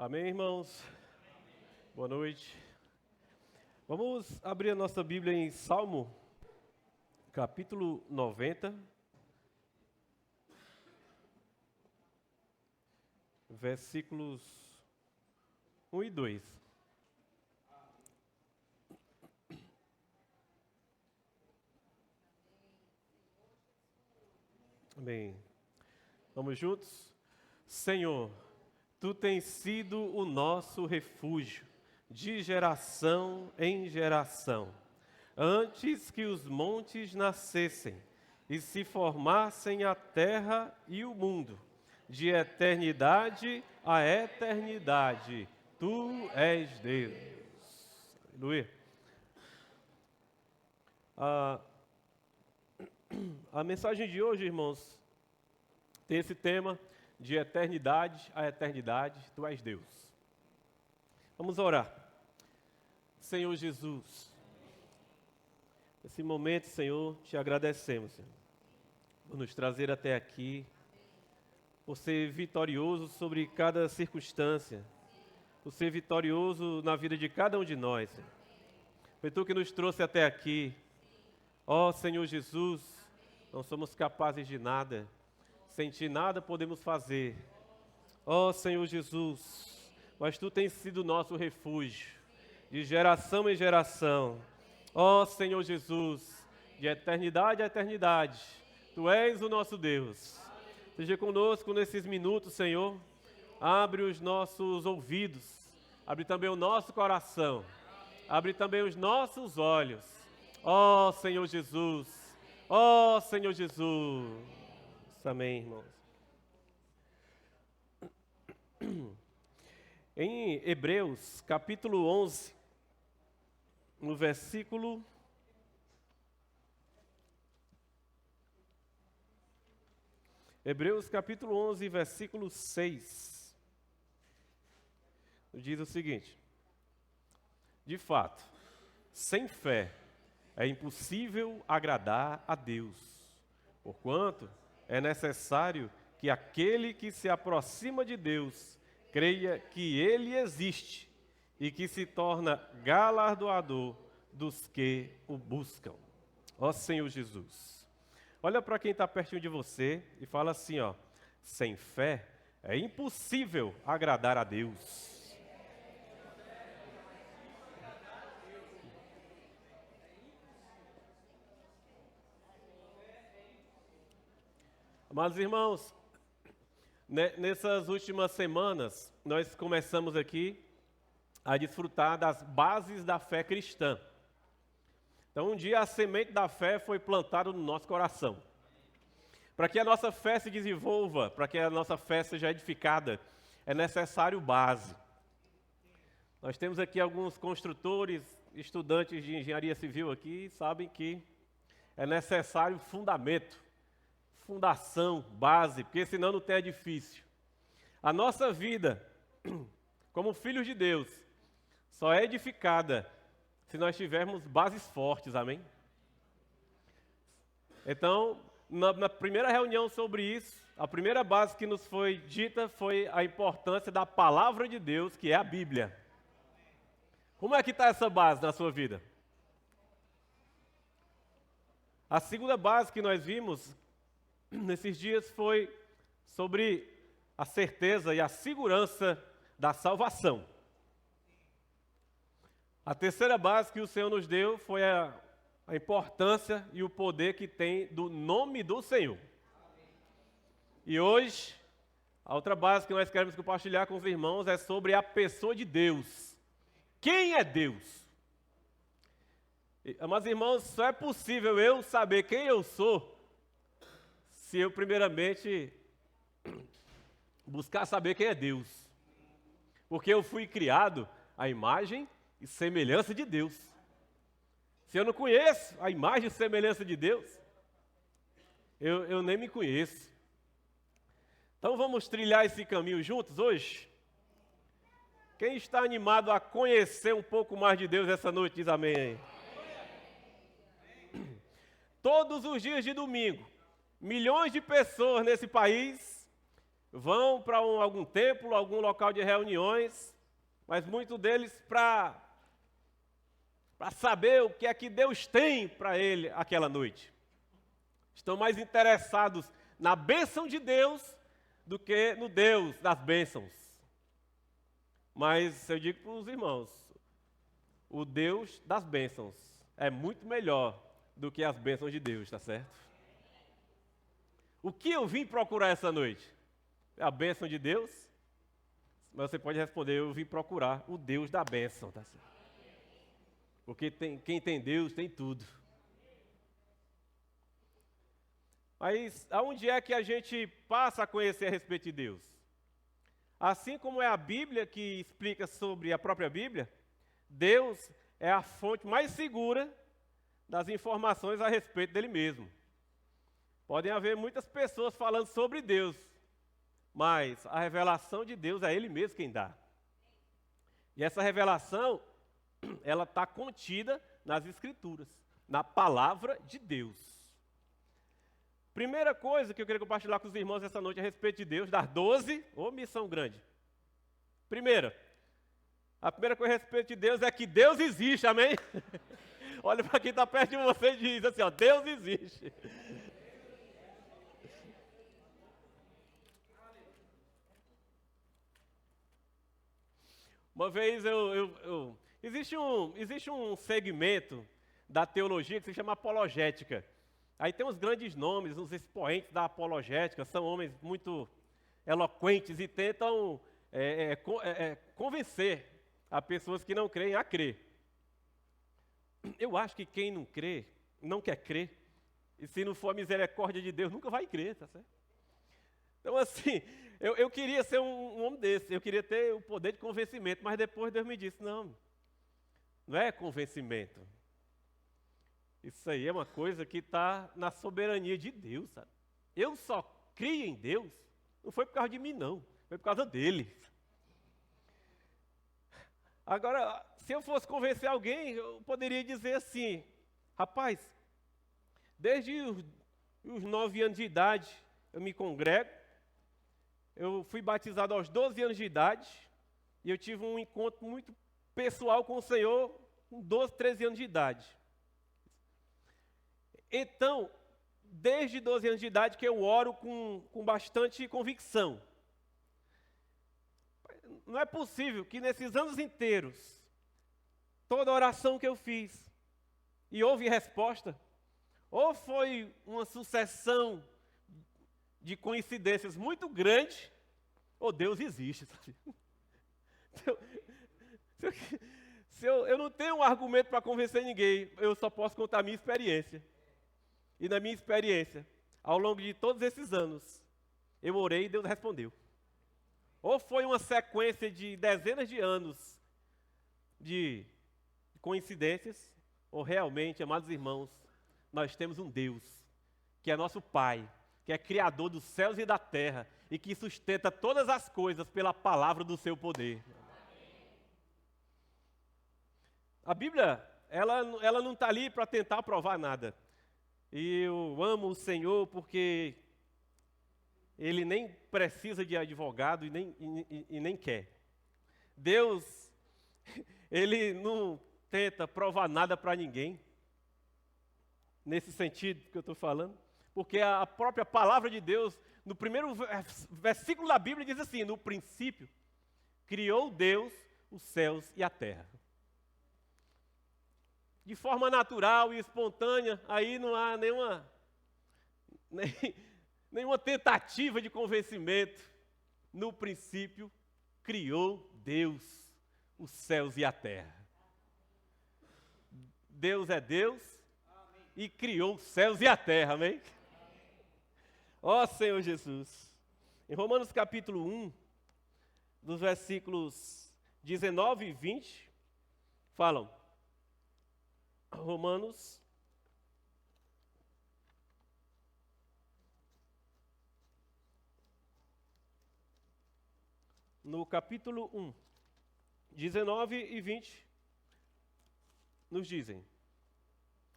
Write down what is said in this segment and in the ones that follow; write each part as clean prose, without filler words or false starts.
Amém, irmãos? Boa noite. Vamos abrir a nossa Bíblia em Salmo, capítulo 90, versículos 1 e 2. Amém. Vamos juntos? Senhor, Tu tens sido o nosso refúgio, de geração em geração. Antes que os montes nascessem e se formassem a terra e o mundo, de eternidade a eternidade, Tu és Deus. Aleluia. A mensagem de hoje, irmãos, tem esse tema: de eternidade a eternidade, Tu és Deus. Vamos orar. Senhor Jesus, nesse momento, Senhor, Te agradecemos, Senhor, por nos trazer até aqui, por ser vitorioso sobre cada circunstância, por ser vitorioso na vida de cada um de nós, Senhor. Foi Tu que nos trouxe até aqui. Ó Senhor Jesus, não somos capazes de nada. Sem Ti nada podemos fazer. Ó Senhor Jesus, mas Tu tens sido nosso refúgio, de geração em geração. Ó Senhor Jesus, de eternidade a eternidade, Tu és o nosso Deus. Seja conosco nesses minutos, Senhor. Abre os nossos ouvidos, abre também o nosso coração, abre também os nossos olhos. Ó Senhor Jesus, ó Senhor Jesus. Amém, irmãos. Em Hebreus, capítulo 11, no versículo 6, diz o seguinte: de fato, sem fé é impossível agradar a Deus, porquanto é necessário que aquele que se aproxima de Deus creia que Ele existe e que se torna galardoador dos que o buscam. Ó Senhor Jesus, olha para quem está pertinho de você e fala assim, ó: sem fé é impossível agradar a Deus. Mas, irmãos, nessas últimas semanas, nós começamos aqui a desfrutar das bases da fé cristã. Então, um dia a semente da fé foi plantada no nosso coração. Para que a nossa fé se desenvolva, para que a nossa fé seja edificada, é necessário base. Nós temos aqui alguns construtores, estudantes de engenharia civil aqui, sabem que é necessário fundamento. Fundação, base, porque senão não tem edifício. A nossa vida, como filhos de Deus, só é edificada se nós tivermos bases fortes, amém? Então, na primeira reunião sobre isso, a primeira base que nos foi dita foi a importância da palavra de Deus, que é a Bíblia. Como é que está essa base na sua vida? A segunda base que nós vimos nesses dias foi sobre a certeza e a segurança da salvação. A terceira base que o Senhor nos deu foi a importância e o poder que tem do nome do Senhor. E hoje, a outra base que nós queremos compartilhar com os irmãos é sobre a pessoa de Deus. Quem é Deus? Mas, irmãos, só é possível eu saber quem eu sou se eu, primeiramente, buscar saber quem é Deus. Porque eu fui criado à imagem e semelhança de Deus. Se eu não conheço a imagem e semelhança de Deus, eu nem me conheço. Então vamos trilhar esse caminho juntos hoje? Quem está animado a conhecer um pouco mais de Deus essa noite, diz amém. Todos os dias de domingo, milhões de pessoas nesse país vão para algum templo, algum local de reuniões, mas muitos deles para saber o que é que Deus tem para ele aquela noite. Estão mais interessados na bênção de Deus do que no Deus das bênçãos. Mas eu digo para os irmãos, o Deus das bênçãos é muito melhor do que as bênçãos de Deus, tá certo? O que eu vim procurar essa noite? A bênção de Deus? Mas você pode responder, eu vim procurar o Deus da bênção, tá certo? Porque quem tem Deus tem tudo. Mas aonde é que a gente passa a conhecer a respeito de Deus? Assim como é a Bíblia que explica sobre a própria Bíblia, Deus é a fonte mais segura das informações a respeito dele mesmo. Podem haver muitas pessoas falando sobre Deus, mas a revelação de Deus é Ele mesmo quem dá. E essa revelação, ela está contida nas Escrituras, na palavra de Deus. Primeira coisa que eu queria compartilhar com os irmãos essa noite a respeito de Deus, das 12, missão grande. A primeira coisa a respeito de Deus é que Deus existe, amém? Olha para quem está perto de você e diz assim, ó, Deus existe. Uma vez existe um segmento da teologia que se chama apologética. Aí tem uns grandes nomes, uns expoentes da apologética, são homens muito eloquentes e tentam convencer a pessoas que não creem a crer. Eu acho que quem não crê, não quer crer, e se não for a misericórdia de Deus, nunca vai crer, tá certo? Então assim, eu queria ser um homem desse, eu queria ter o poder de convencimento, mas depois Deus me disse, não é convencimento. Isso aí é uma coisa que está na soberania de Deus, sabe? Eu só criei em Deus, não foi por causa de mim não, foi por causa dele. Agora, se eu fosse convencer alguém, eu poderia dizer assim, rapaz, desde os 9 anos de idade eu me congrego, eu fui batizado aos 12 anos de idade, e eu tive um encontro muito pessoal com o Senhor com 12, 13 anos de idade. Então, desde 12 anos de idade que eu oro com bastante convicção. Não é possível que nesses anos inteiros, toda oração que eu fiz, e houve resposta, ou foi uma sucessão de coincidências muito grande, ou Deus existe, sabe? Eu não tenho um argumento para convencer ninguém, eu só posso contar a minha experiência. E na minha experiência, ao longo de todos esses anos, eu orei e Deus respondeu. Ou foi uma sequência de dezenas de anos de coincidências, ou realmente, amados irmãos, nós temos um Deus, que é nosso Pai, que é Criador dos céus e da terra, e que sustenta todas as coisas pela palavra do seu poder. A Bíblia, ela não está ali para tentar provar nada. E eu amo o Senhor porque Ele nem precisa de advogado e nem quer. Deus, Ele não tenta provar nada para ninguém, nesse sentido que eu estou falando, porque a própria palavra de Deus, no primeiro versículo da Bíblia, diz assim, no princípio, criou Deus os céus e a terra. De forma natural e espontânea, aí não há nenhuma tentativa de convencimento. No princípio, criou Deus os céus e a terra. Deus é Deus e criou os céus e a terra, amém? Ó Senhor Jesus. Em Romanos capítulo 1, dos versículos 19 e 20, falam, Romanos, no capítulo 1, 19 e 20, nos dizem,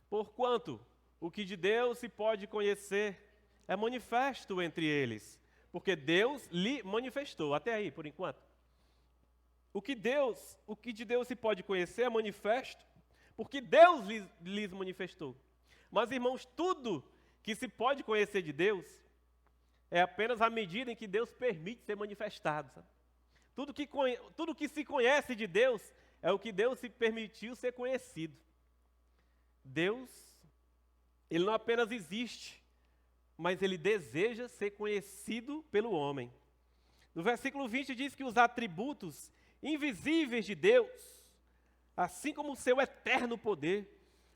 porquanto o que de Deus se pode conhecer é manifesto entre eles, Porque Deus lhe manifestou. Até aí, por enquanto. O que de Deus se pode conhecer é manifesto, porque Deus lhes manifestou. Mas, irmãos, tudo que se pode conhecer de Deus é apenas à medida em que Deus permite ser manifestado. Sabe? Tudo que se conhece de Deus é o que Deus se permitiu ser conhecido. Deus, Ele não apenas existe, mas Ele deseja ser conhecido pelo homem. No versículo 20 diz que os atributos invisíveis de Deus, assim como o seu eterno poder,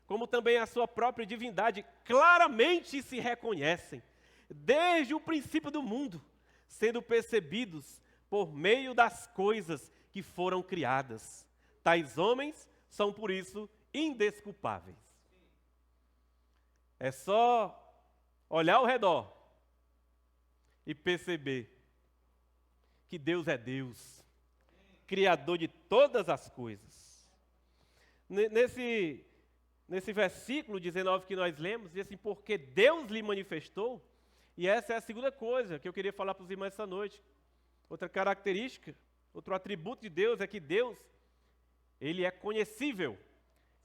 como também a sua própria divindade, claramente se reconhecem, desde o princípio do mundo, sendo percebidos por meio das coisas que foram criadas. Tais homens são, por isso, indesculpáveis. É só olhar ao redor e perceber que Deus é Deus, Criador de todas as coisas. Nesse versículo 19 que nós lemos, diz assim, porque Deus lhe manifestou, e essa é a segunda coisa que eu queria falar para os irmãos essa noite. Outra característica, outro atributo de Deus é que Deus, Ele é conhecível.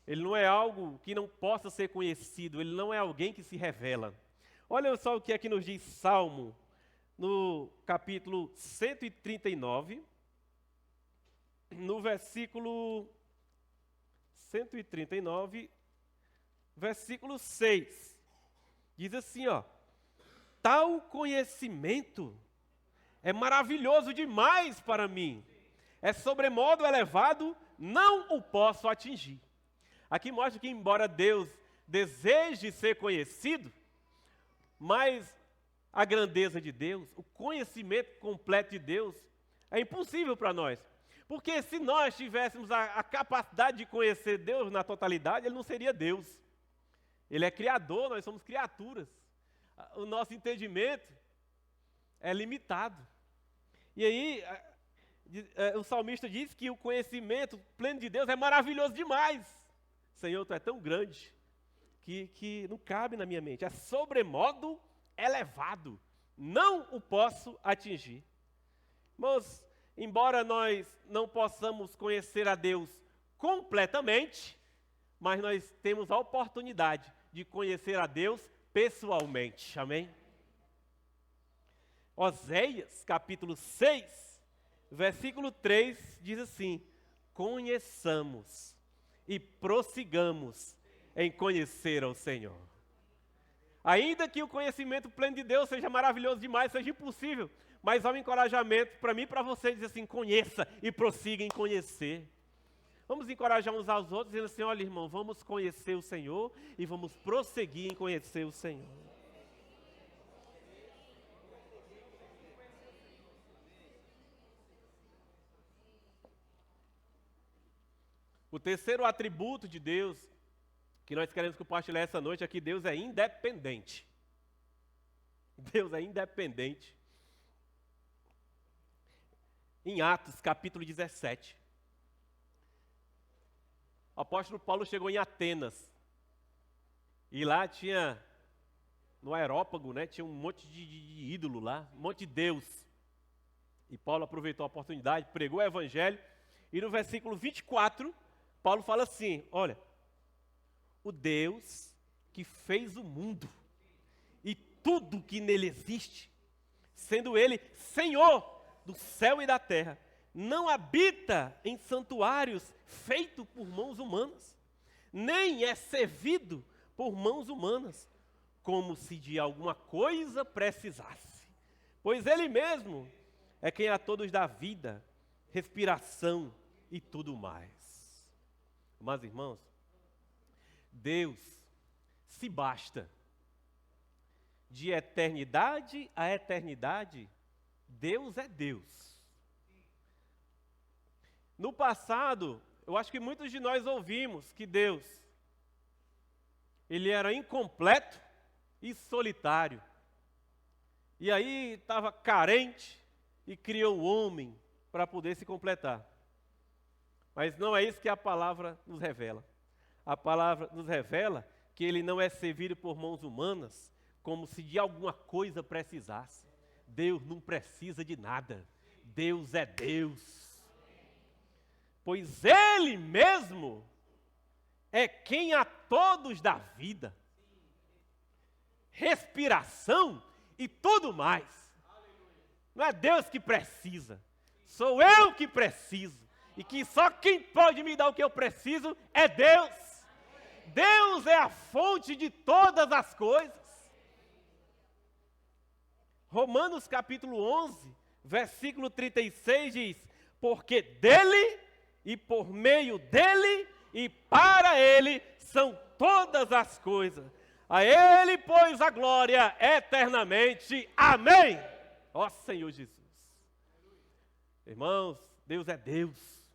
Ele não é algo que não possa ser conhecido, Ele não é alguém que se revela. Olha só o que aqui nos diz Salmo, no capítulo 139, no versículo 139, versículo 6. Diz assim, ó: tal conhecimento é maravilhoso demais para mim, é sobremodo elevado, não o posso atingir. Aqui mostra que, embora Deus deseje ser conhecido, mas a grandeza de Deus, o conhecimento completo de Deus, é impossível para nós. Porque se nós tivéssemos a capacidade de conhecer Deus na totalidade, Ele não seria Deus. Ele é Criador, nós somos criaturas. O nosso entendimento é limitado. E aí, o salmista diz que o conhecimento pleno de Deus é maravilhoso demais. Senhor, Tu é tão grande que não cabe na minha mente. É sobremodo elevado. Não o posso atingir. Irmãos, embora nós não possamos conhecer a Deus completamente, mas nós temos a oportunidade de conhecer a Deus pessoalmente. Amém? Oséias, capítulo 6, versículo 3, diz assim: conheçamos e prossigamos em conhecer ao Senhor. Ainda que o conhecimento pleno de Deus seja maravilhoso demais, seja impossível, mas há um encorajamento para mim e para você, dizer assim: conheça e prossiga em conhecer. Vamos encorajar uns aos outros, dizendo assim: olha, irmão, vamos conhecer o Senhor e vamos prosseguir em conhecer o Senhor. O terceiro atributo de Deus que nós queremos compartilhar essa noite é que Deus é independente. Deus é independente. Em Atos, capítulo 17, o apóstolo Paulo chegou em Atenas, e lá tinha, no aerópago, né, tinha um monte de ídolo lá, um monte de Deus. E Paulo aproveitou a oportunidade, pregou o evangelho, e no versículo 24, Paulo fala assim: olha, o Deus que fez o mundo e tudo que nele existe, sendo Ele Senhor do céu e da terra, não habita em santuários feitos por mãos humanas, nem é servido por mãos humanas, como se de alguma coisa precisasse, pois Ele mesmo é quem a todos dá vida, respiração e tudo mais. Mas, irmãos, Deus se basta. De eternidade a eternidade, Deus é Deus. No passado, eu acho que muitos de nós ouvimos que Deus, Ele era incompleto e solitário. E aí estava carente e criou o homem para poder se completar. Mas não é isso que a palavra nos revela. A palavra nos revela que Ele não é servido por mãos humanas, como se de alguma coisa precisasse. Deus não precisa de nada. Deus é Deus. Pois Ele mesmo é quem a todos dá vida, respiração e tudo mais. Não é Deus que precisa, sou eu que preciso. E que só quem pode me dar o que eu preciso é Deus. Deus é a fonte de todas as coisas. Romanos capítulo 11, versículo 36 diz: porque dele e por meio dele e para ele são todas as coisas. A ele, pois, a glória eternamente. Amém. Ó Senhor Jesus. Irmãos, Deus é Deus.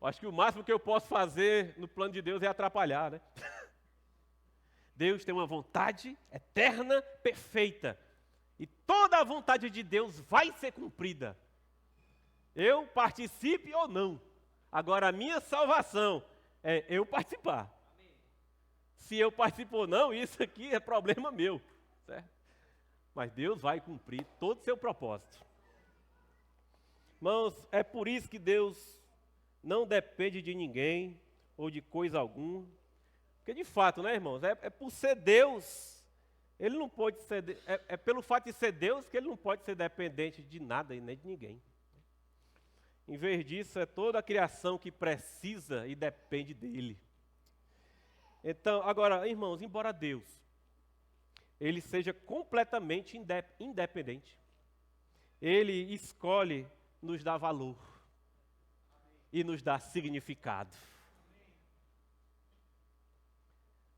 Acho que o máximo que eu posso fazer no plano de Deus é atrapalhar, né? Deus tem uma vontade eterna, perfeita. E toda a vontade de Deus vai ser cumprida. Eu participe ou não. Agora, a minha salvação é eu participar. Se eu participo ou não, isso aqui é problema meu, certo? Mas Deus vai cumprir todo o seu propósito. Irmãos, é por isso que Deus não depende de ninguém ou de coisa alguma. Porque de fato, né, irmãos, é por ser Deus, Ele não pode ser, é pelo fato de ser Deus que Ele não pode ser dependente de nada e nem de ninguém. Em vez disso, é toda a criação que precisa e depende dEle. Então, agora, irmãos, embora Deus, Ele seja completamente independente, Ele escolhe nos dar valor e nos dar significado.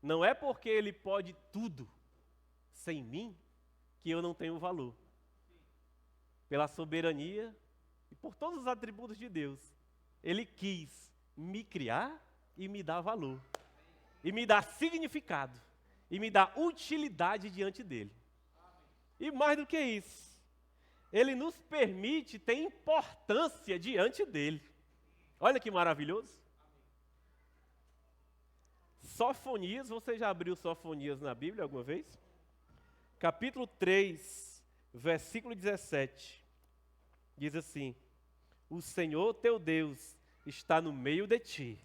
Não é porque Ele pode tudo sem mim que eu não tenho valor. Pela soberania e por todos os atributos de Deus, Ele quis me criar e me dar valor. E me dar significado. E me dar utilidade diante dEle. E mais do que isso, Ele nos permite ter importância diante dEle. Olha que maravilhoso. Sofonias, você já abriu Sofonias na Bíblia alguma vez? Capítulo 3, versículo 17. Diz assim: o Senhor teu Deus está no meio de ti,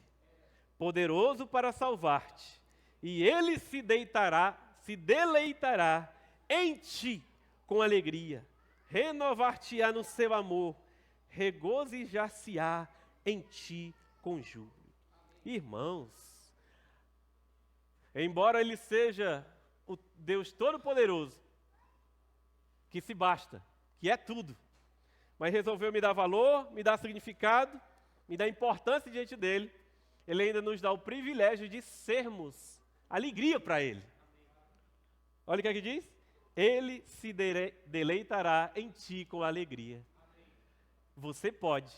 poderoso para salvar-te, e Ele se deleitará em ti com alegria, renovar-te-á no seu amor, regozijar-se-á em ti com júbilo. Irmãos, embora Ele seja o Deus Todo-Poderoso, que se basta, que é tudo, mas resolveu me dar valor, me dar significado, me dar importância diante dEle, Ele ainda nos dá o privilégio de sermos alegria para Ele. Olha o que é que diz: Ele se deleitará em ti com alegria. Você pode,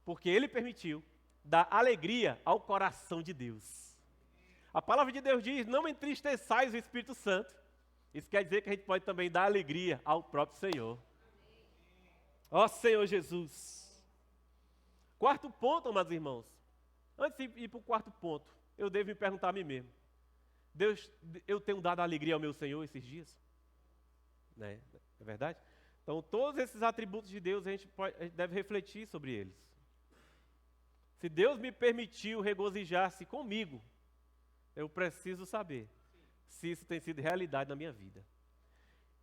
porque Ele permitiu, dar alegria ao coração de Deus. A palavra de Deus diz: não entristeçais o Espírito Santo. Isso quer dizer que a gente pode também dar alegria ao próprio Senhor. Ó Senhor Jesus. Quarto ponto, amados irmãos. Antes de ir para o quarto ponto, eu devo me perguntar a mim mesmo: Deus, eu tenho dado alegria ao meu Senhor esses dias? Né? É verdade? Então, todos esses atributos de Deus, a gente deve refletir sobre eles. Se Deus me permitiu regozijar-se comigo, eu preciso saber se isso tem sido realidade na minha vida.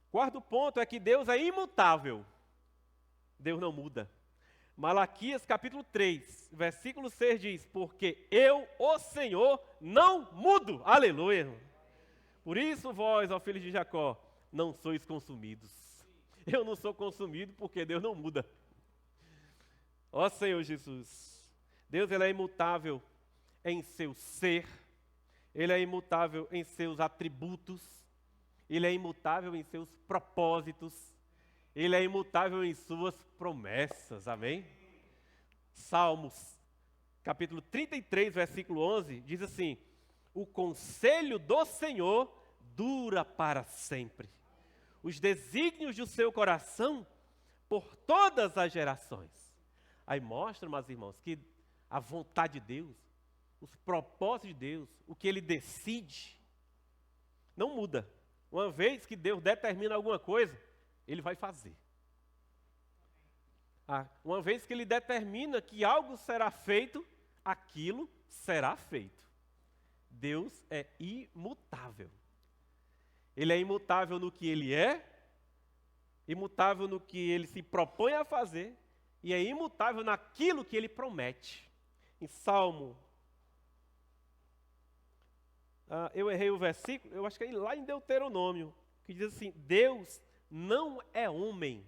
Quarto ponto é que Deus é imutável. Deus não muda. Malaquias capítulo 3, versículo 6 diz: porque eu, o Senhor, não mudo. Aleluia, irmão. Por isso vós, ó filhos de Jacó, não sois consumidos. Eu não sou consumido porque Deus não muda. Ó Senhor Jesus. Deus, Ele é imutável em seu ser. Ele é imutável em seus atributos. Ele é imutável em seus propósitos. Ele é imutável em suas promessas, amém? Salmos, capítulo 33, versículo 11, diz assim: o conselho do Senhor dura para sempre, os desígnios do seu coração por todas as gerações. Aí mostra, meus irmãos, que a vontade de Deus, os propósitos de Deus, o que Ele decide, não muda. Uma vez que Deus determina alguma coisa, Ele vai fazer. Uma vez que Ele determina que algo será feito, aquilo será feito. Deus é imutável. Ele é imutável no que Ele é, imutável no que Ele se propõe a fazer, e é imutável naquilo que Ele promete. Em Salmo, eu errei o versículo, eu acho que é lá em Deuteronômio, que diz assim: Deus não é homem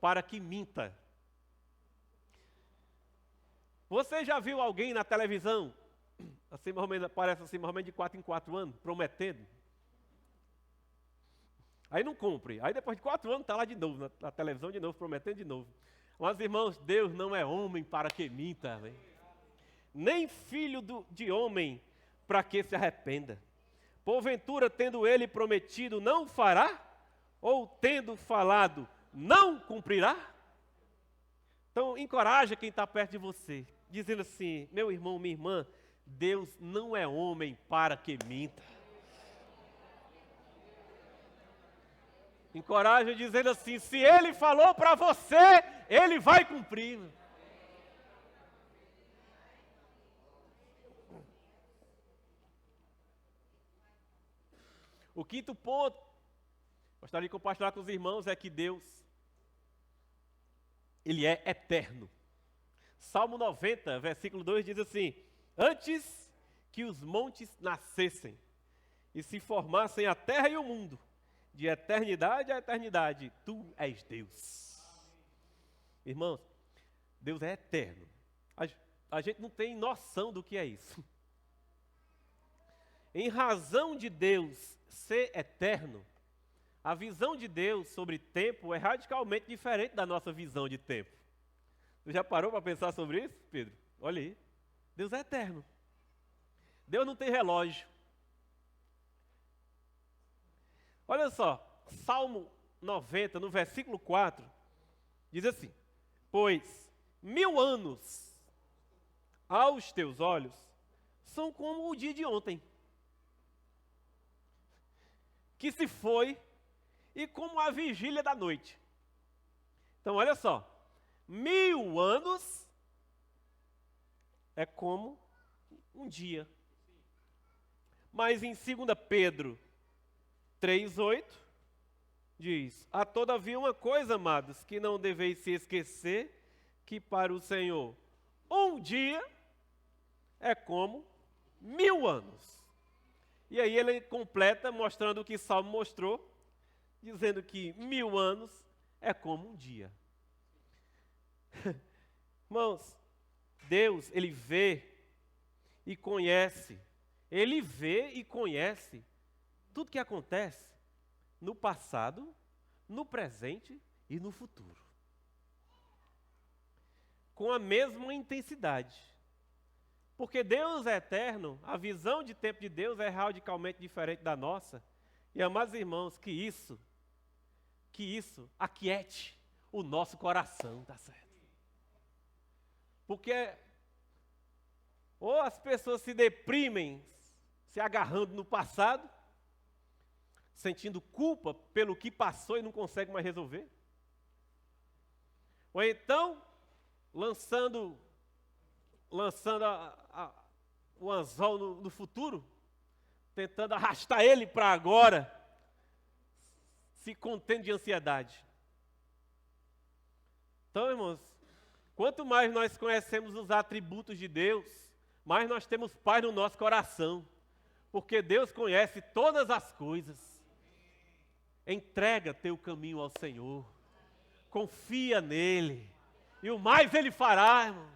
para que minta. Você já viu alguém na televisão, assim, mais ou menos, aparece assim, mais ou menos de 4 em 4 anos, prometendo? Aí não cumpre. Aí depois de 4 anos está lá de novo, na televisão de novo, prometendo de novo. Mas irmãos, Deus não é homem para que minta, né? Nem filho de homem para que se arrependa. Porventura, tendo ele prometido, não fará? Ou tendo falado, não cumprirá? Então, encoraja quem está perto de você, dizendo assim: meu irmão, minha irmã, Deus não é homem para que minta. Encoraja dizendo assim: se Ele falou para você, Ele vai cumprir. O quinto ponto, gostaria de compartilhar com os irmãos, é que Deus, Ele é eterno. Salmo 90, versículo 2 diz assim: antes que os montes nascessem e se formassem a terra e o mundo, de eternidade a eternidade, Tu és Deus. Irmãos, Deus é eterno. A gente não tem noção do que é isso. Em razão de Deus ser eterno, a visão de Deus sobre tempo é radicalmente diferente da nossa visão de tempo. Você já parou para pensar sobre isso, Pedro? Olha aí. Deus é eterno. Deus não tem relógio. Olha só, Salmo 90, no versículo 4, diz assim: pois 1000 anos aos teus olhos são como o dia de ontem, que se foi, e como a vigília da noite. Então olha só, 1000 anos é como um dia. Mas em 2 Pedro 3,8 diz: há todavia uma coisa, amados, que não deveis se esquecer, que para o Senhor um dia é como 1000 anos. E aí ele completa mostrando o que Salmo mostrou, dizendo que 1000 anos é como um dia. Irmãos, Deus, Ele vê e conhece, Ele vê e conhece tudo que acontece no passado, no presente e no futuro. Com a mesma intensidade. Porque Deus é eterno, a visão de tempo de Deus é radicalmente diferente da nossa. E, amados irmãos, que isso aquiete o nosso coração, tá certo? Porque ou as pessoas se deprimem, se agarrando no passado, sentindo culpa pelo que passou e não consegue mais resolver. Ou então, lançando o anzol no futuro, tentando arrastar ele para agora, se contendo de ansiedade. Então, irmãos, quanto mais nós conhecemos os atributos de Deus, mais nós temos paz no nosso coração, porque Deus conhece todas as coisas. Entrega teu caminho ao Senhor, confia nele, e o mais Ele fará, irmão.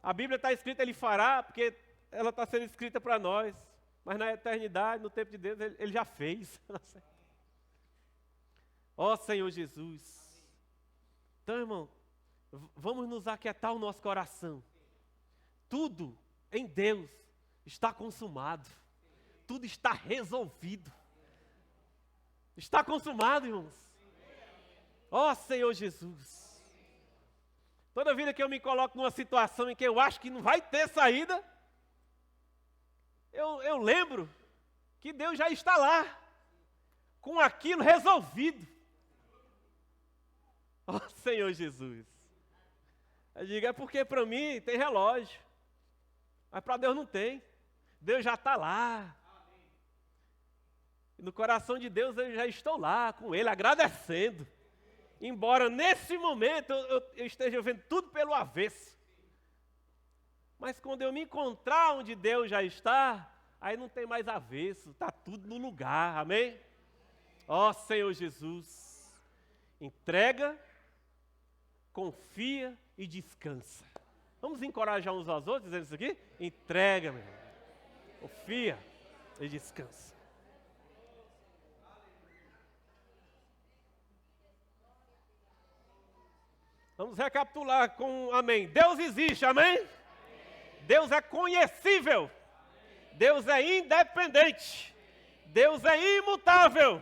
A Bíblia está escrita Ele fará, porque ela está sendo escrita para nós, mas na eternidade, no tempo de Deus, Ele já fez. Ó Senhor Jesus. Então, irmão, vamos nos aquietar o nosso coração. Tudo em Deus está consumado, tudo está resolvido. Está consumado, irmãos. Ó Senhor Jesus. Toda vida que eu me coloco numa situação em que eu acho que não vai ter saída, eu lembro que Deus já está lá. com aquilo resolvido. Ó Senhor Jesus. Eu digo, é porque para mim tem relógio, mas para Deus não tem. Deus já está lá. E no coração de Deus eu já estou lá com Ele, agradecendo. Embora nesse momento eu esteja vendo tudo pelo avesso. Mas quando eu me encontrar onde Deus já está, aí não tem mais avesso, está tudo no lugar, amém? Ó Senhor Jesus, entrega, confia e descansa. Vamos encorajar uns aos outros dizendo isso aqui? Entrega, meu irmão, confia e descansa. Vamos recapitular com um amém. Deus existe, amém? Deus é conhecível. Deus é independente. Deus é imutável.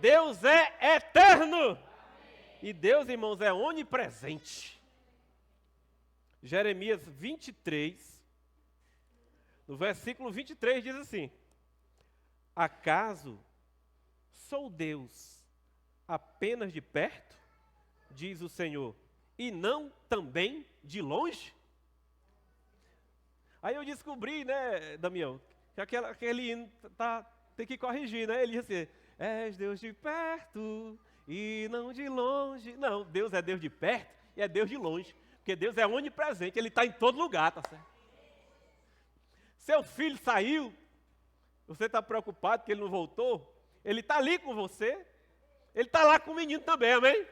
Deus é eterno. E Deus, irmãos, é onipresente. Jeremias 23, no versículo 23 diz assim: acaso sou Deus apenas de perto, diz o Senhor, e não também de longe? Aí eu descobri, né, Damião, que aquele hino tem que corrigir, né? Ele diz assim: és Deus de perto e não de longe. Não, Deus é Deus de perto e é Deus de longe. Porque Deus é onipresente, Ele está em todo lugar, tá certo? Seu filho saiu, você está preocupado que ele não voltou? Ele está ali com você, Ele está lá com o menino também, amém?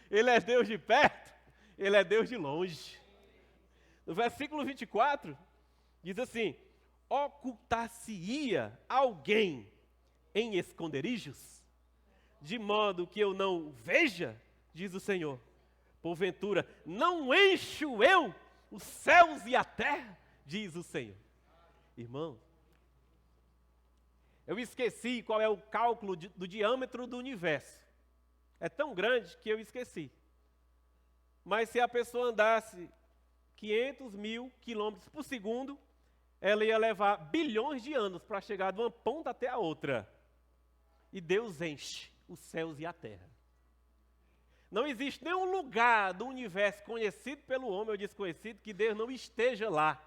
Ele é Deus de perto, Ele é Deus de longe. No versículo 24, diz assim: ocultar-se-ia alguém em esconderijos, de modo que eu não veja, diz o Senhor. Porventura, não encho eu os céus e a terra, diz o Senhor. Irmão, eu esqueci qual é o cálculo do diâmetro do universo. É tão grande que eu esqueci. Mas se a pessoa andasse 500 mil quilômetros por segundo, ela ia levar bilhões de anos para chegar de uma ponta até a outra. E Deus enche os céus e a terra. Não existe nenhum lugar do universo conhecido pelo homem ou desconhecido que Deus não esteja lá.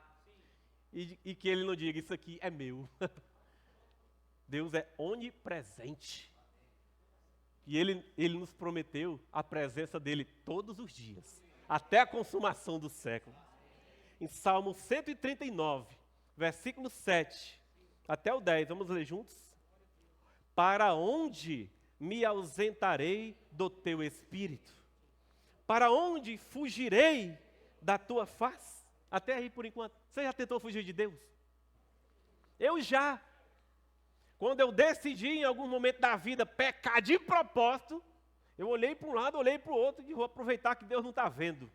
E que Ele não diga, isso aqui é meu. Deus é onipresente. E Ele nos prometeu a presença dEle todos os dias, até a consumação do século. Em Salmo 139, versículo 7 até o 10, vamos ler juntos? Para onde me ausentarei do teu espírito? Para onde fugirei da tua face? Até aí por enquanto. Você já tentou fugir de Deus? Eu já. Quando eu decidi em algum momento da vida pecar de propósito, eu olhei para um lado, olhei para o outro e vou aproveitar que Deus não está vendo.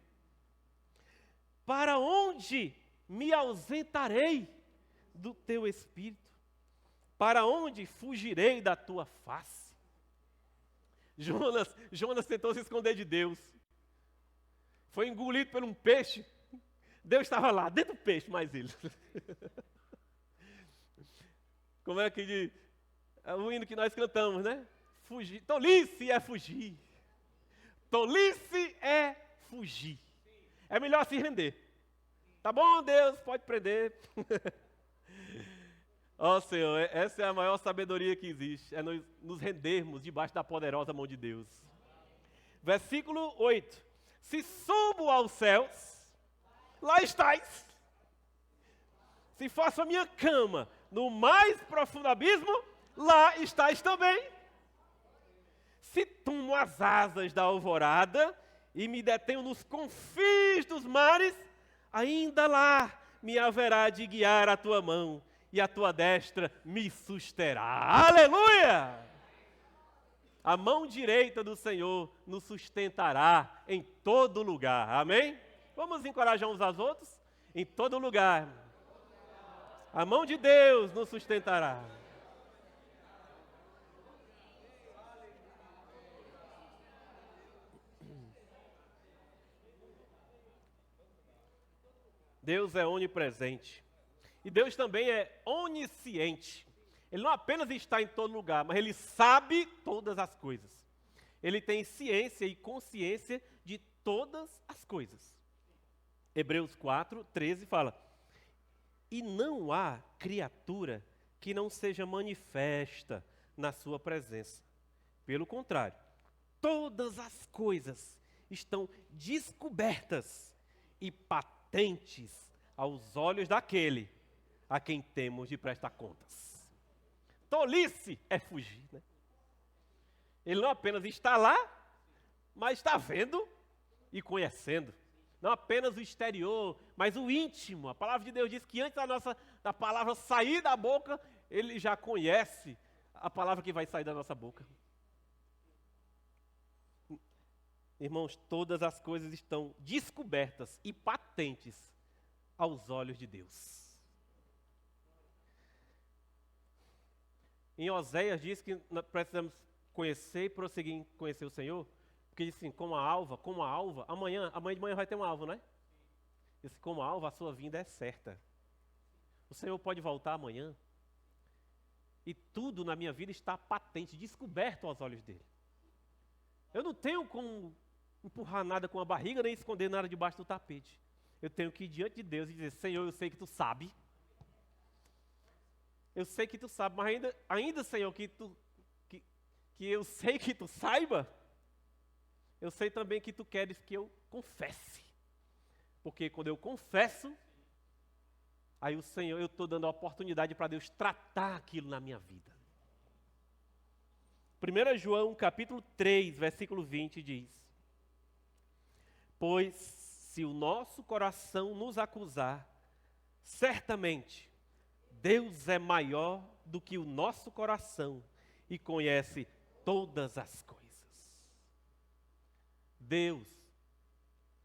Para onde me ausentarei do teu espírito? Para onde fugirei da tua face? Jonas tentou se esconder de Deus. Foi engolido por um peixe. Deus estava lá, dentro do peixe, mais ele. Como é que é o hino que nós cantamos, né? Fugir. Tolice é fugir. Tolice é fugir. É melhor se render. Tá bom, Deus, pode prender. Ó Senhor, essa é a maior sabedoria que existe. É nos rendermos debaixo da poderosa mão de Deus. Versículo 8. Se subo aos céus, lá estás. Se faço a minha cama no mais profundo abismo, lá estás também. Se tomo as asas da alvorada e me detenho nos confins dos mares, ainda lá me haverá de guiar a tua mão e a tua destra me susterá. Aleluia! A mão direita do Senhor nos sustentará em todo lugar. Amém? Vamos encorajar uns aos outros? Em todo lugar. A mão de Deus nos sustentará. Deus é onipresente. E Deus também é onisciente. Ele não apenas está em todo lugar, mas ele sabe todas as coisas. Ele tem ciência e consciência de todas as coisas. Hebreus 4, 13 fala: e não há criatura que não seja manifesta na sua presença. Pelo contrário, todas as coisas estão descobertas e patentes aos olhos daquele a quem temos de prestar contas. Tolice é fugir, né? Ele não apenas está lá, mas está vendo e conhecendo. Não apenas o exterior, mas o íntimo. A palavra de Deus diz que antes da palavra sair da boca, ele já conhece a palavra que vai sair da nossa boca. Irmãos, todas as coisas estão descobertas e patentes aos olhos de Deus. Em Oséias diz que precisamos conhecer e prosseguir em conhecer o Senhor, porque diz assim, como a alva, amanhã de manhã vai ter uma alva, não é? Diz, como a alva, a sua vinda é certa. O Senhor pode voltar amanhã, e tudo na minha vida está patente, descoberto aos olhos dele. Eu não tenho como empurrar nada com a barriga, nem esconder nada debaixo do tapete. Eu tenho que ir diante de Deus e dizer, Senhor, eu sei que tu sabe. Eu sei que tu sabe, mas ainda Senhor, que eu sei que tu saiba, eu sei também que tu queres que eu confesse. Porque quando eu confesso, aí o Senhor, eu estou dando a oportunidade para Deus tratar aquilo na minha vida. 1 João capítulo 3, versículo 20 diz: pois se o nosso coração nos acusar, certamente Deus é maior do que o nosso coração e conhece todas as coisas. Deus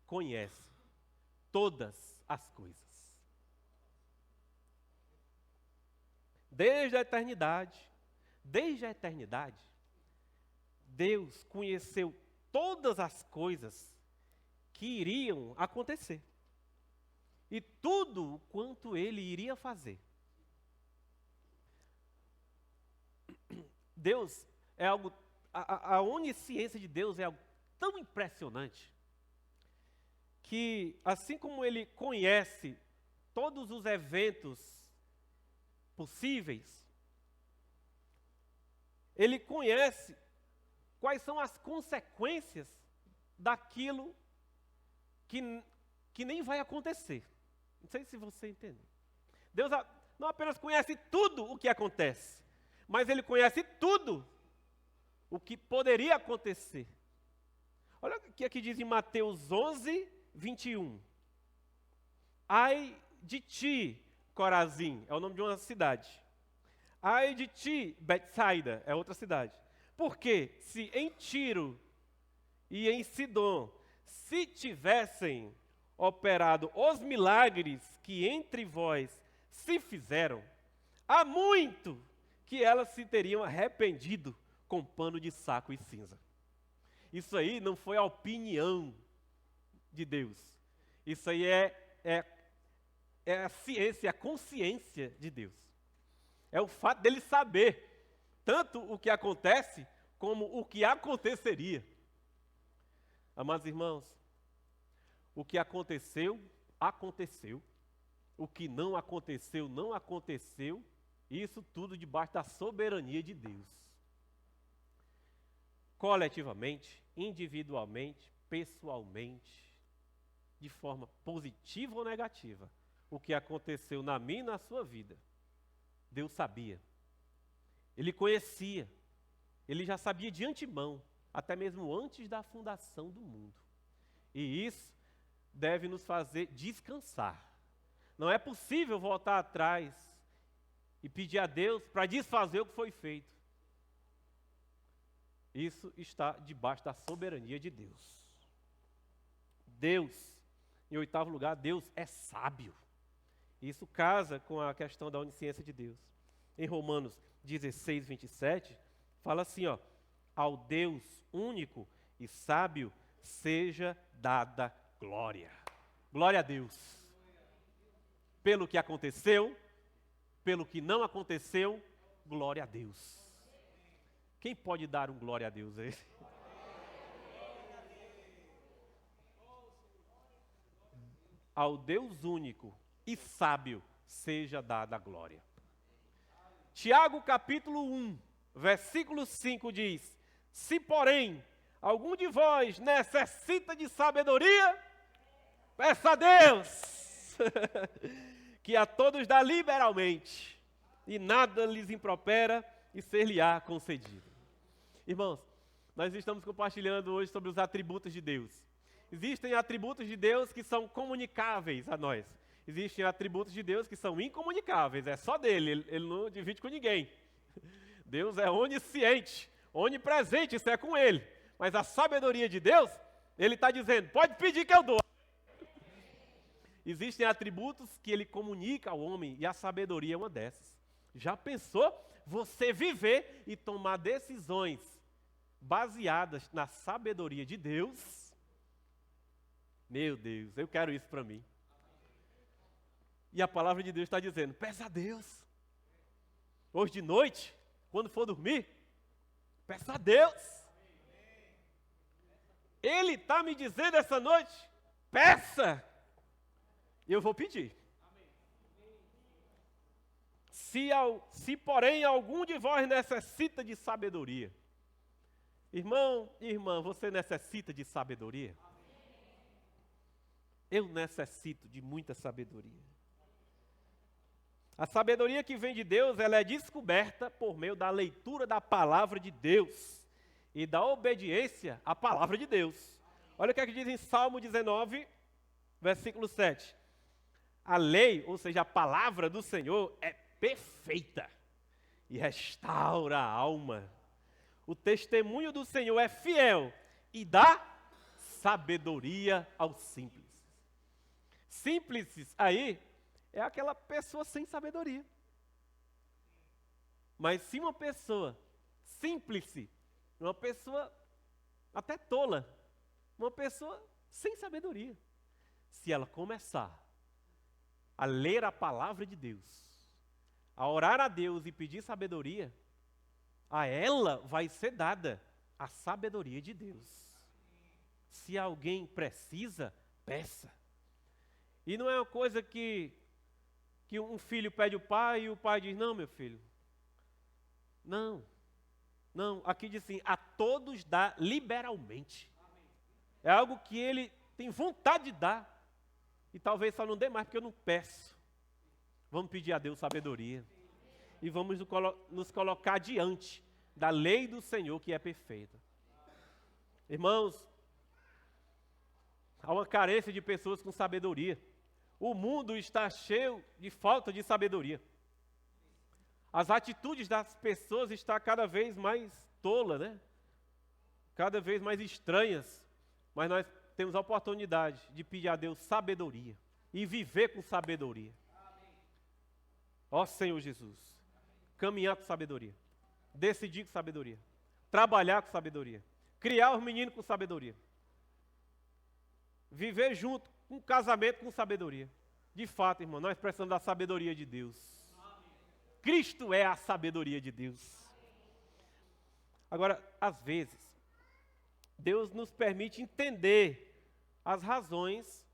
conhece todas as coisas. Desde a eternidade, Deus conheceu todas as coisas que iriam acontecer. E tudo quanto ele iria fazer. Deus é algo, a onisciência de Deus é algo tão impressionante, que assim como ele conhece todos os eventos possíveis, ele conhece quais são as consequências daquilo que nem vai acontecer. Não sei se você entende. Deus não apenas conhece tudo o que acontece, mas ele conhece tudo o que poderia acontecer. Olha o que aqui diz em Mateus 11, 21. Ai de ti, Corazim, é o nome de uma cidade. Ai de ti, Betsaida, é outra cidade. Porque se em Tiro e em Sidom, se tivessem operado os milagres que entre vós se fizeram, há muito que elas se teriam arrependido com pano de saco e cinza. Isso aí não foi a opinião de Deus. Isso aí é a ciência, a consciência de Deus. É o fato dele saber tanto o que acontece como o que aconteceria. Amados irmãos, o que aconteceu, aconteceu. O que não aconteceu, não aconteceu. Isso tudo debaixo da soberania de Deus. Coletivamente, individualmente, pessoalmente, de forma positiva ou negativa, o que aconteceu na minha e na sua vida, Deus sabia. Ele conhecia. Ele já sabia de antemão, até mesmo antes da fundação do mundo. E isso deve nos fazer descansar. Não é possível voltar atrás e pedir a Deus para desfazer o que foi feito. Isso está debaixo da soberania de Deus. Deus, em oitavo lugar, Deus é sábio. Isso casa com a questão da onisciência de Deus. Em Romanos 16, 27, fala assim, ó: ao Deus único e sábio seja dada glória. Glória a Deus. Pelo que aconteceu, pelo que não aconteceu glória a Deus. Quem pode dar um glória a Deus aí? Ao Deus único e sábio seja dada a glória. Tiago capítulo 1, versículo 5 diz: se porém algum de vós necessita de sabedoria, peça a Deus, que a todos dá liberalmente, e nada lhes impropera, e ser-lhe-á concedido. Irmãos, nós estamos compartilhando hoje sobre os atributos de Deus. Existem atributos de Deus que são comunicáveis a nós. Existem atributos de Deus que são incomunicáveis, é só dele, ele não divide com ninguém. Deus é onisciente, onipresente, isso é com ele. Mas a sabedoria de Deus, ele está dizendo, pode pedir que eu dou. Existem atributos que ele comunica ao homem e a sabedoria é uma dessas. Já pensou você viver e tomar decisões baseadas na sabedoria de Deus? Meu Deus, eu quero isso para mim. E a palavra de Deus está dizendo, peça a Deus. Hoje de noite, quando for dormir, peça a Deus. Ele está me dizendo essa noite, peça. E eu vou pedir. Se porém algum de vós necessita de sabedoria. Irmão, irmã, você necessita de sabedoria? Eu necessito de muita sabedoria. A sabedoria que vem de Deus, ela é descoberta por meio da leitura da palavra de Deus e da obediência à palavra de Deus. Olha o que é que diz em Salmo 19, versículo 7. A lei, ou seja, a palavra do Senhor é perfeita e restaura a alma. O testemunho do Senhor é fiel e dá sabedoria aos simples. Simples aí é aquela pessoa sem sabedoria. Mas se uma pessoa simples, uma pessoa até tola, uma pessoa sem sabedoria, se ela começar a ler a palavra de Deus, a orar a Deus e pedir sabedoria, a ela vai ser dada a sabedoria de Deus. Se alguém precisa, peça. E não é uma coisa que um filho pede ao pai e o pai diz, não, meu filho. Não. Aqui diz assim, a todos dá liberalmente. É algo que ele tem vontade de dar. E talvez só não dê mais porque eu não peço. Vamos pedir a Deus sabedoria. E vamos nos colocar diante da lei do Senhor que é perfeita. Irmãos, há uma carência de pessoas com sabedoria. O mundo está cheio de falta de sabedoria. As atitudes das pessoas estão cada vez mais tolas, né? Cada vez mais estranhas. Mas nós temos a oportunidade de pedir a Deus sabedoria e viver com sabedoria. Ó Senhor Jesus, caminhar com sabedoria, decidir com sabedoria, trabalhar com sabedoria, criar os meninos com sabedoria, viver junto, um casamento com sabedoria. De fato, irmão, nós precisamos da sabedoria de Deus. Cristo é a sabedoria de Deus. Agora, às vezes, Deus nos permite entender as razões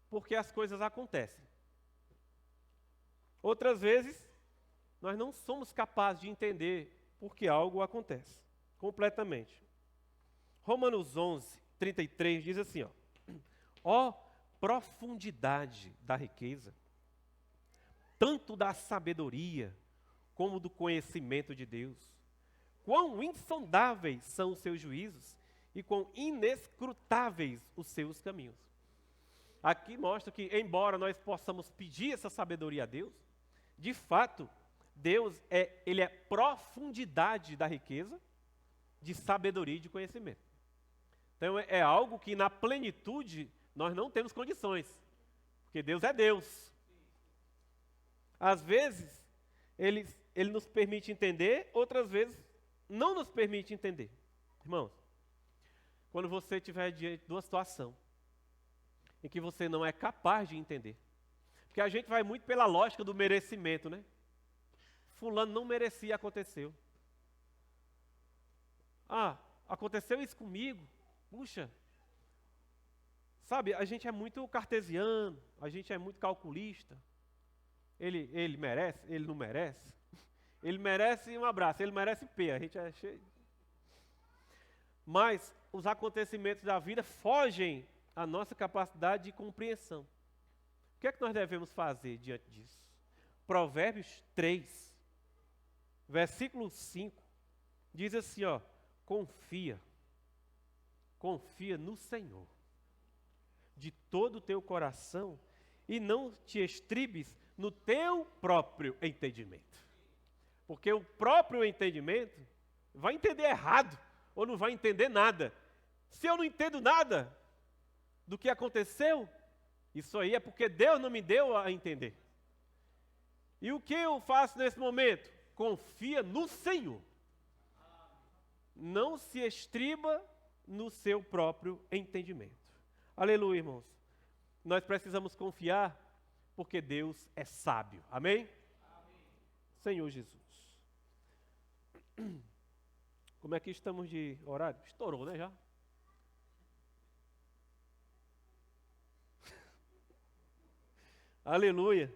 por que as coisas acontecem. Outras vezes, nós não somos capazes de entender por que algo acontece completamente. Romanos 11, 33 diz assim, ó profundidade da riqueza, tanto da sabedoria como do conhecimento de Deus. Quão insondáveis são os seus juízos e quão inescrutáveis os seus caminhos. Aqui mostra que, embora nós possamos pedir essa sabedoria a Deus, de fato, Deus ele é profundidade da riqueza, de sabedoria e de conhecimento. Então é algo que na plenitude nós não temos condições, porque Deus é Deus. Às vezes, Ele nos permite entender, outras vezes não nos permite entender. Irmãos, quando você estiver diante de uma situação em que você não é capaz de entender, porque a gente vai muito pela lógica do merecimento, né? fulano não merecia, aconteceu. Ah, aconteceu isso comigo. Puxa. Sabe, a gente é muito cartesiano, a gente é muito calculista. Ele merece, ele não merece. Ele merece um abraço, ele merece P, a gente é cheio. Mas os acontecimentos da vida fogem à nossa capacidade de compreensão. O que é que nós devemos fazer diante disso? Provérbios 3, versículo 5, diz assim, ó, confia no Senhor, de todo o teu coração, e não te estribes no teu próprio entendimento. Porque o próprio entendimento vai entender errado, ou não vai entender nada. Se eu não entendo nada do que aconteceu, isso aí é porque Deus não me deu a entender. E o que eu faço nesse momento? Confia no Senhor. Não se estriba no seu próprio entendimento. Aleluia, irmãos. Nós precisamos confiar porque Deus é sábio. Amém? Amém. Senhor Jesus. Como é que estamos de horário? Estourou, né, já? Aleluia.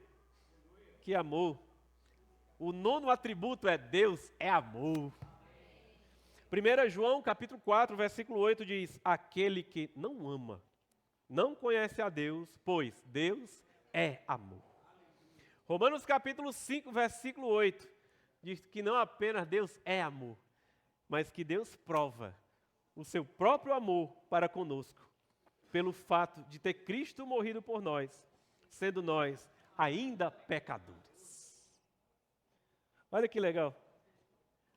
Que amor. O 9º atributo é Deus é amor. 1 João capítulo 4, versículo 8 diz, aquele que não ama, não conhece a Deus, pois Deus é amor. Romanos capítulo 5, versículo 8, diz que não apenas Deus é amor, mas que Deus prova o seu próprio amor para conosco, pelo fato de ter Cristo morrido por nós, sendo nós ainda pecadores. Olha que legal.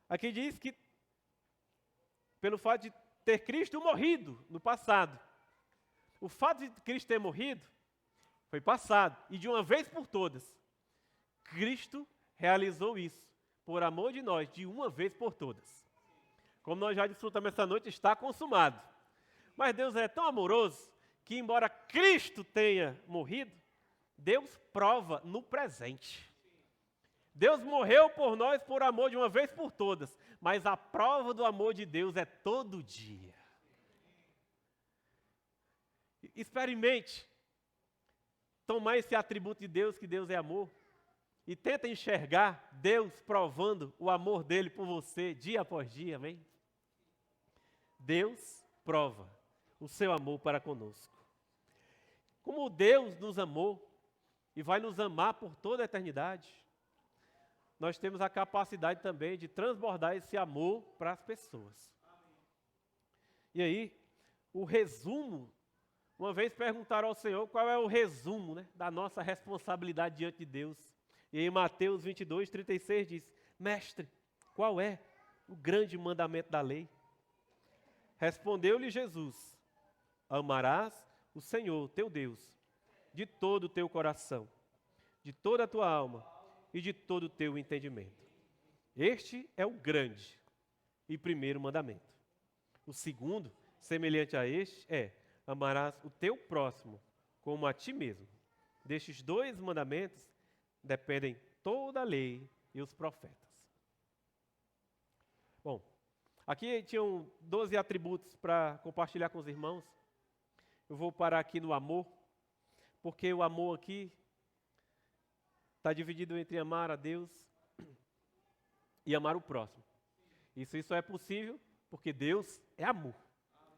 Aqui diz que pelo fato de ter Cristo morrido no passado. O fato de Cristo ter morrido foi passado, e de uma vez por todas, Cristo realizou isso, por amor de nós, de uma vez por todas. Como nós já desfrutamos essa noite, está consumado. Mas Deus é tão amoroso, que embora Cristo tenha morrido, Deus prova no presente. Deus morreu por nós por amor de uma vez por todas, mas a prova do amor de Deus é todo dia. Experimente tomar esse atributo de Deus, que Deus é amor, e tenta enxergar Deus provando o amor dele por você dia após dia, amém? Deus prova o seu amor para conosco. Como Deus nos amou e vai nos amar por toda a eternidade, nós temos a capacidade também de transbordar esse amor para as pessoas. E aí, o resumo, uma vez perguntaram ao Senhor qual é o resumo, né, da nossa responsabilidade diante de Deus. E em Mateus 22, 36 diz, mestre, qual é o grande mandamento da lei? Respondeu-lhe Jesus, amarás o Senhor, teu Deus, de todo o teu coração, de toda a tua alma e de todo o teu entendimento. Este é o grande e primeiro mandamento. O segundo, semelhante a este, é: amarás o teu próximo como a ti mesmo. Destes 2 mandamentos dependem toda a lei e os profetas. Bom, aqui tinham 12 atributos para compartilhar com os irmãos. Eu vou parar aqui no amor, porque o amor aqui está dividido entre amar a Deus e amar o próximo. Isso só é possível porque Deus é amor.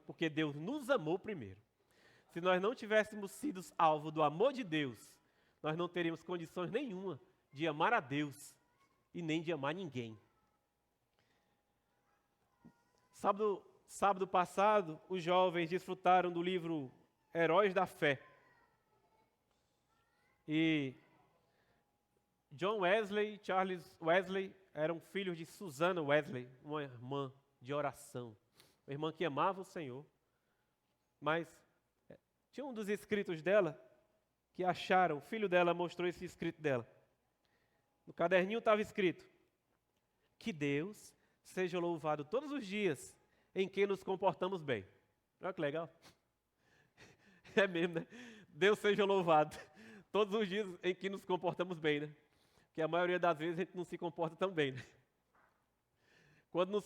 Porque Deus nos amou primeiro. Se nós não tivéssemos sido alvo do amor de Deus, nós não teríamos condições nenhuma de amar a Deus e nem de amar ninguém. Sábado passado, os jovens desfrutaram do livro Heróis da Fé. E John Wesley e Charles Wesley eram filhos de Susana Wesley, uma irmã de oração. Uma irmã que amava o Senhor. Mas tinha um dos escritos dela que acharam, o filho dela mostrou esse escrito dela. No caderninho estava escrito: que Deus seja louvado todos os dias em que nos comportamos bem. Olha que legal. É mesmo, né? Deus seja louvado todos os dias em que nos comportamos bem, né? que a maioria das vezes a gente não se comporta tão bem, né? Quando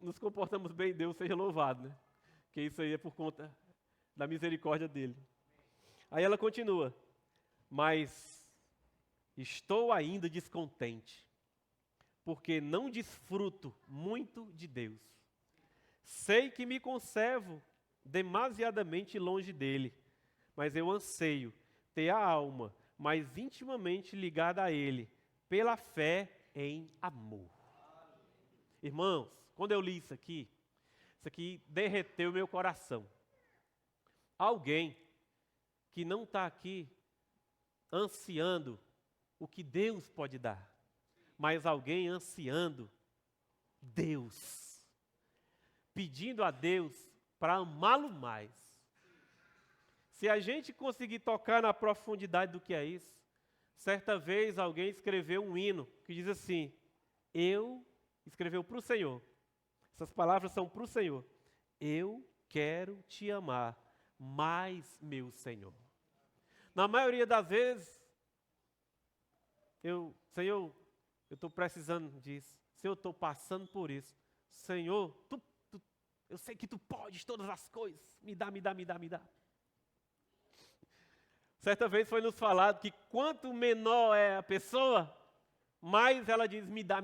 nos comportamos bem, Deus seja louvado, né? Que isso aí é por conta da misericórdia dele. Aí ela continua, mas estou ainda descontente, porque não desfruto muito de Deus. Sei que me conservo demasiadamente longe dele, mas eu anseio ter a alma mais intimamente ligada a ele, pela fé em amor. Irmãos, quando eu li isso aqui derreteu meu coração. Alguém que não está aqui ansiando o que Deus pode dar, mas alguém ansiando Deus, pedindo a Deus para amá-lo mais. Se a gente conseguir tocar na profundidade do que é isso, certa vez alguém escreveu um hino que diz assim, escreveu para o Senhor, essas palavras são para o Senhor, eu quero te amar mais, meu Senhor. Na maioria das vezes, Senhor, eu estou precisando disso, Senhor, eu estou passando por isso, Senhor, eu sei que Tu podes todas as coisas, me dá. Certa vez foi nos falado que quanto menor é a pessoa, mais ela diz, me dá.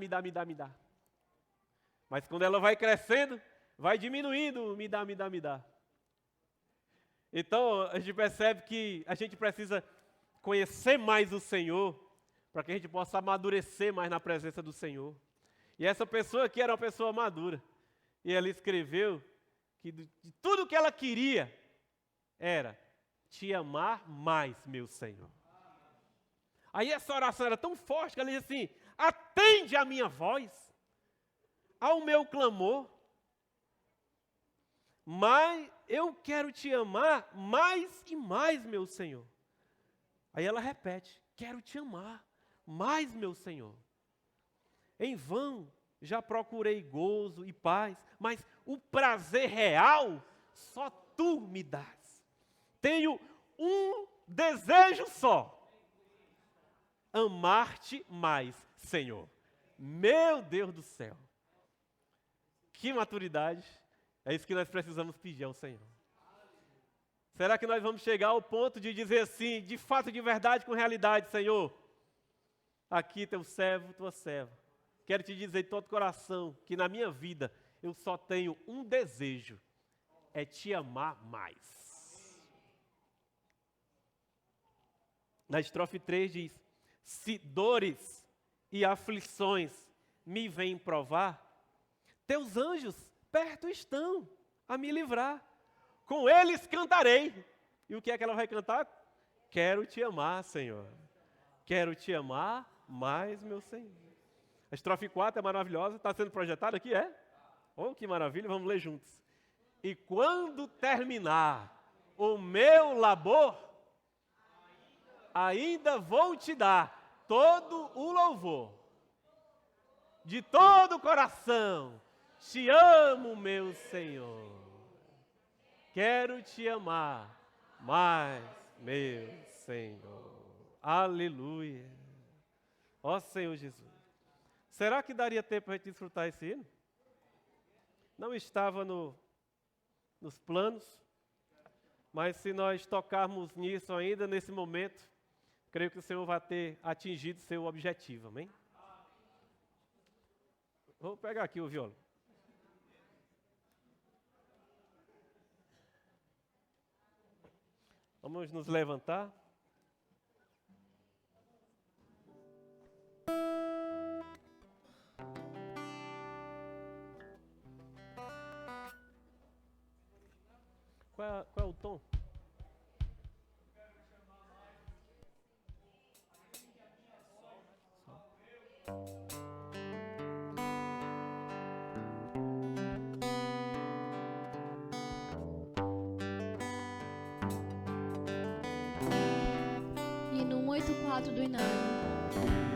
Mas quando ela vai crescendo, vai diminuindo, me dá. Então, a gente percebe que a gente precisa conhecer mais o Senhor, para que a gente possa amadurecer mais na presença do Senhor. E essa pessoa aqui era uma pessoa madura. E ela escreveu que de tudo que ela queria era te amar mais, meu Senhor. Aí essa oração era tão forte que ela dizia assim, atende a minha voz, ao meu clamor, mas eu quero te amar mais e mais, meu Senhor. Aí ela repete, quero te amar mais, meu Senhor. Em vão já procurei gozo e paz, mas o prazer real só Tu me dás. Tenho um desejo só, amar-te mais, Senhor. Meu Deus do céu. Que maturidade. É isso que nós precisamos pedir ao Senhor. Será que nós vamos chegar ao ponto de dizer assim, de fato, de verdade, com realidade, Senhor? Aqui teu servo, tua serva. Quero te dizer de todo o coração que na minha vida eu só tenho um desejo, é te amar mais. Na estrofe 3 diz, se dores e aflições me vêm provar, teus anjos perto estão a me livrar. Com eles cantarei. E o que é que ela vai cantar? Quero te amar, Senhor. Quero te amar mais, meu Senhor. A estrofe 4 é maravilhosa. Está sendo projetada aqui, é? Oh, que maravilha. Vamos ler juntos. E quando terminar o meu labor, ainda vou te dar todo o louvor. De todo o coração, te amo, meu Senhor. Quero te amar mais, meu Senhor. Aleluia. Ó Senhor Jesus. Será que daria tempo para a gente desfrutar esse hino? Não estava nos planos, mas se nós tocarmos nisso ainda nesse momento, creio que o Senhor vai ter atingido seu objetivo, amém? Vou pegar aqui o violão. Vamos nos levantar. Qual é o tom? Hino 184 do Inário.